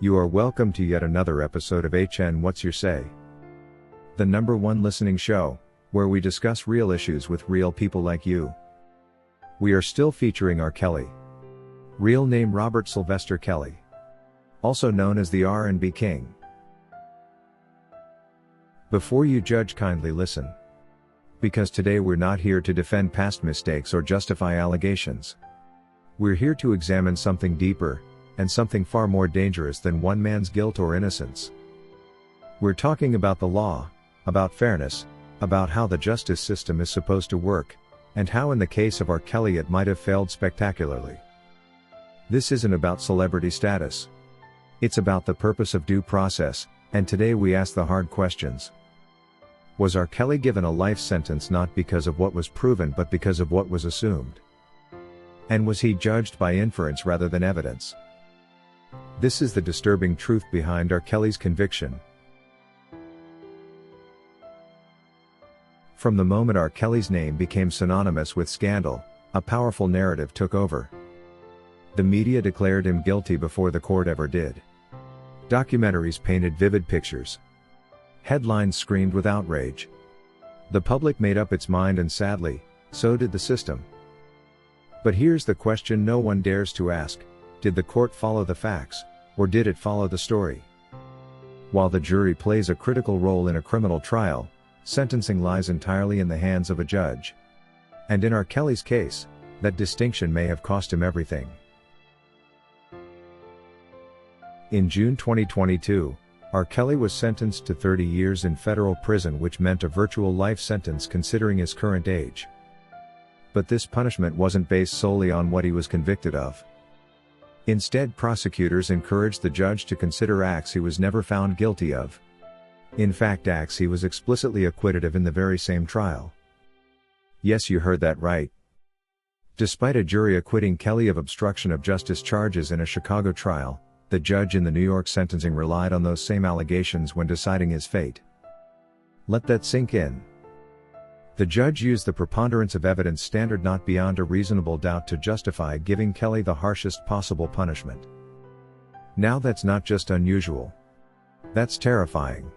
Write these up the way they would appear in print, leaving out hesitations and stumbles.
You are welcome to yet another episode of HN What's Your Say? The #1 listening show, where we discuss real issues with real people like you. We are still featuring R. Kelly. Real name Robert Sylvester Kelly. Also known as the R&B King. Before you judge, kindly listen. Because today we're not here to defend past mistakes or justify allegations. We're here to examine something deeper, and something far more dangerous than one man's guilt or innocence. We're talking about the law, about fairness, about how the justice system is supposed to work, and how in the case of R. Kelly it might have failed spectacularly. This isn't about celebrity status. It's about the purpose of due process, and today we ask the hard questions. Was R. Kelly given a life sentence not because of what was proven but because of what was assumed? And was he judged by inference rather than evidence? This is the disturbing truth behind R. Kelly's conviction. From the moment R. Kelly's name became synonymous with scandal, a powerful narrative took over. The media declared him guilty before the court ever did. Documentaries painted vivid pictures. Headlines screamed with outrage. The public made up its mind, and sadly, so did the system. But here's the question no one dares to ask: did the court follow the facts, or did it follow the story? While the jury plays a critical role in a criminal trial, sentencing lies entirely in the hands of a judge. And in R. Kelly's case, that distinction may have cost him everything. In June 2022, R. Kelly was sentenced to 30 years in federal prison, which meant a virtual life sentence considering his current age. But this punishment wasn't based solely on what he was convicted of. Instead, prosecutors encouraged the judge to consider acts he was never found guilty of. In fact, acts he was explicitly acquitted of in the very same trial. Yes, you heard that right. Despite a jury acquitting Kelly of obstruction of justice charges in a Chicago trial, the judge in the New York sentencing relied on those same allegations when deciding his fate. Let that sink in. The judge used the preponderance of evidence standard not beyond a reasonable doubt to justify giving Kelly the harshest possible punishment. Now that's not just unusual. That's terrifying.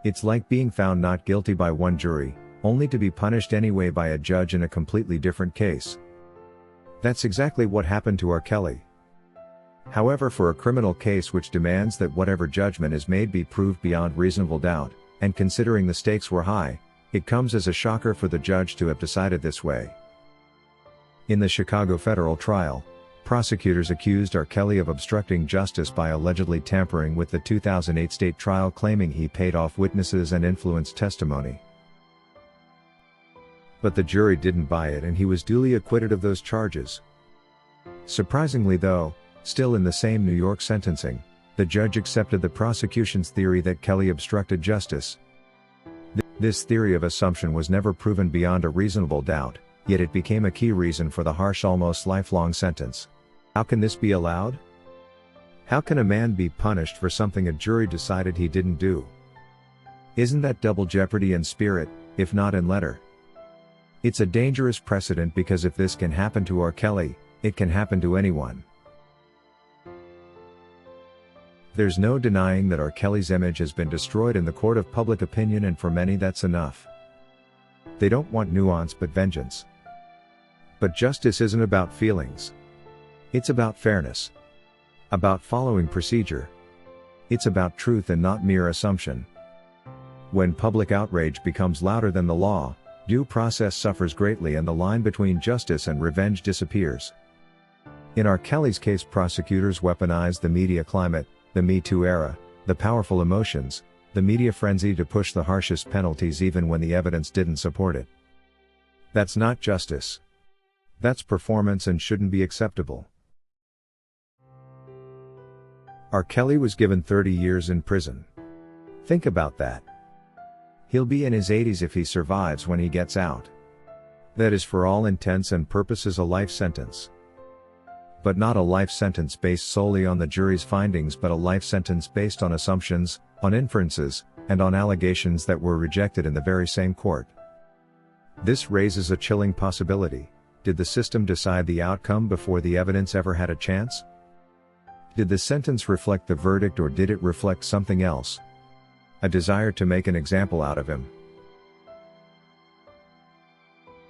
It's like being found not guilty by one jury, only to be punished anyway by a judge in a completely different case. That's exactly what happened to R. Kelly. However, for a criminal case which demands that whatever judgment is made be proved beyond reasonable doubt, and considering the stakes were high, it comes as a shocker for the judge to have decided this way. In the Chicago federal trial, prosecutors accused R. Kelly of obstructing justice by allegedly tampering with the 2008 state trial, claiming he paid off witnesses and influenced testimony. But the jury didn't buy it, and he was duly acquitted of those charges. Surprisingly though, still in the same New York sentencing, the judge accepted the prosecution's theory that Kelly obstructed justice. This theory of assumption was never proven beyond a reasonable doubt, yet it became a key reason for the harsh, almost lifelong sentence. How can this be allowed? How can a man be punished for something a jury decided he didn't do? Isn't that double jeopardy in spirit, if not in letter? It's a dangerous precedent, because if this can happen to R. Kelly, it can happen to anyone. There's no denying that R. Kelly's image has been destroyed in the court of public opinion, and for many that's enough. They don't want nuance but vengeance. But justice isn't about feelings. It's about fairness. About following procedure. It's about truth and not mere assumption. When public outrage becomes louder than the law, due process suffers greatly, and the line between justice and revenge disappears. In R. Kelly's case, prosecutors weaponized the media climate, the Me Too era, the powerful emotions, the media frenzy to push the harshest penalties even when the evidence didn't support it. That's not justice. That's performance and shouldn't be acceptable. R. Kelly was given 30 years in prison. Think about that. He'll be in his 80s if he survives when he gets out. That is for all intents and purposes a life sentence. But not a life sentence based solely on the jury's findings, but a life sentence based on assumptions, on inferences, and on allegations that were rejected in the very same court. This raises a chilling possibility. Did the system decide the outcome before the evidence ever had a chance? Did the sentence reflect the verdict or did it reflect something else? A desire to make an example out of him.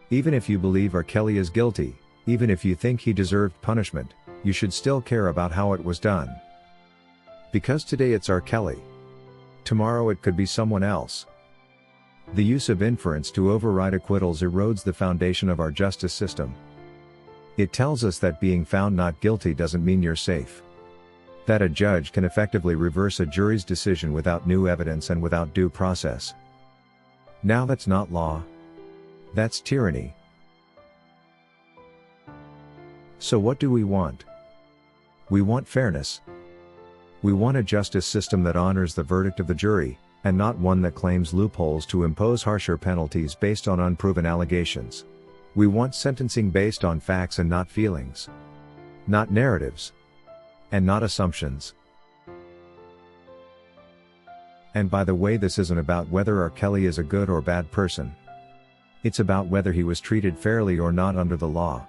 Even if you believe R. Kelly is guilty, even if you think he deserved punishment, you should still care about how it was done. Because today it's R. Kelly. Tomorrow it could be someone else. The use of inference to override acquittals erodes the foundation of our justice system. It tells us that being found not guilty doesn't mean you're safe. That a judge can effectively reverse a jury's decision without new evidence and without due process. Now that's not law. That's tyranny. So what do we want? We want fairness. We want a justice system that honors the verdict of the jury, and not one that claims loopholes to impose harsher penalties based on unproven allegations. We want sentencing based on facts and not feelings. Not narratives. And not assumptions. And by the way, this isn't about whether R. Kelly is a good or bad person. It's about whether he was treated fairly or not under the law.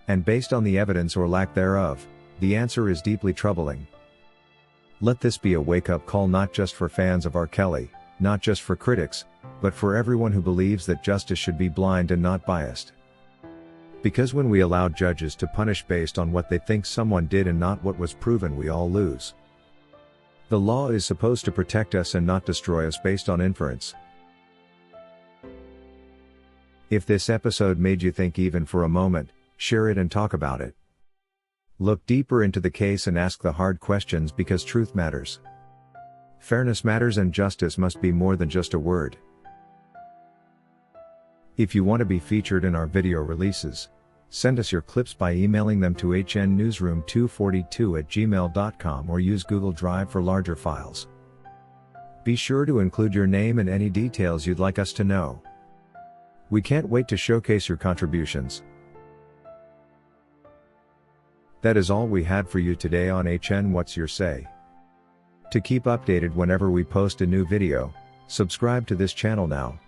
And based on the evidence or lack thereof, the answer is deeply troubling. Let this be a wake-up call not just for fans of R. Kelly, not just for critics, but for everyone who believes that justice should be blind and not biased. Because when we allow judges to punish based on what they think someone did and not what was proven, we all lose. The law is supposed to protect us and not destroy us based on inference. If this episode made you think even for a moment, share it and talk about it. Look deeper into the case and ask the hard questions because truth matters. Fairness matters and justice must be more than just a word. If you want to be featured in our video releases, send us your clips by emailing them to hnnewsroom242@gmail.com or use Google Drive for larger files. Be sure to include your name and any details you'd like us to know. We can't wait to showcase your contributions. That is all we had for you today on HN What's Your Say? To keep updated whenever we post a new video, subscribe to this channel now.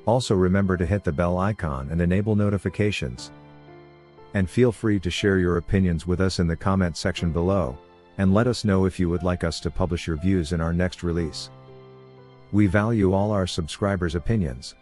Also remember to hit the bell icon and enable notifications. And feel free to share your opinions with us in the comment section below, and let us know if you would like us to publish your views in our next release. We value all our subscribers' opinions.